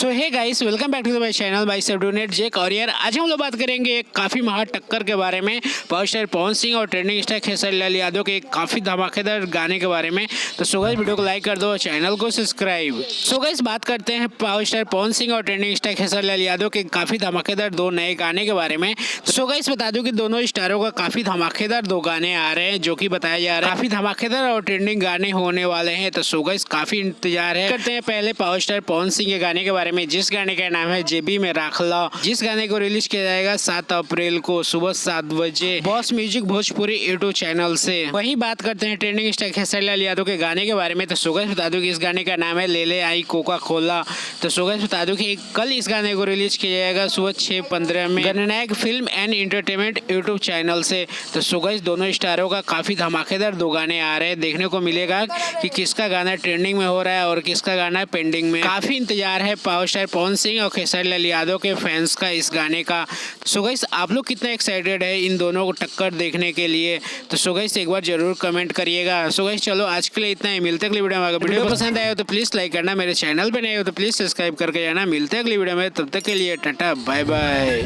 So hey guys, welcome back to my channel by सेवडोनेट Jake. और यार आज हम लोग बात करेंगे एक काफ़ी महा टक्कर के बारे में, पावर स्टार पवन सिंह और ट्रेंडिंग स्टार खेसारी लाल यादव के एक काफ़ी धमाकेदार गाने के बारे में। तो सो गाइस वीडियो को लाइक कर दो और चैनल को सब्सक्राइब। सो गाइस बात करते हैं पावर स्टार पवन सिंह और ट्रेंडिंग स्टार खेसारी लाल यादव के काफ़ी धमाकेदार दो नए गाने के बारे में। सो गाइस बता दूं कि दोनों स्टारों का काफ़ी धमाकेदार दो गाने आ रहे हैं, जो कि बताया जा रहा है काफ़ी धमाकेदार और ट्रेंडिंग गाने होने वाले हैं। तो सो गाइस काफ़ी इंतजार है। करते हैं पहले पावर स्टार पवन सिंह के गाने के बारे में, जिस गाने का नाम है जेबी में राखला। जिस गाने को रिलीज किया जाएगा 7 अप्रैल को सुबह 7 बजे boss music Bhojpuri YouTube channel से। वहीं बात करते हैं ट्रेंडिंग स्टार खेसारी लाल यादव के गाने के बारे में। तो सो गाइस बता दूं कि इस गाने का नाम है ले ले आई कोका कोला। तो सो गाइस बता दूं कि कल इस गाने को रिलीज किया जाएगा सुबह 6:15 में Gananayak film and entertainment YouTube channel से। तो सो गाइस दोनों स्टारों का काफी धमाकेदार दो गाने आ रहे हैं। देखने को मिलेगा कि किसका गाना ट्रेंडिंग में हो रहा है और किसका गाना पेंडिंग में। काफी इंतजार है पावर स्टार पवन सिंह और खेसारी लाल यादव के फैंस का इस गाने का। सो गाइस आप लोग कितना एक्साइटेड है इन दोनों को टक्कर देखने के लिए? तो सो गाइस एक बार जरूर कमेंट करिएगा। सो गाइस चलो आज के लिए इतना ही, मिलते अगली वीडियो में। अगर वीडियो पसंद आया हो तो प्लीज लाइक करना, मेरे चैनल पे नए हो तो प्लीज सब्सक्राइब करके जाना। मिलते हैं अगली वीडियो में, तब तक के लिए टाटा बाय बाय।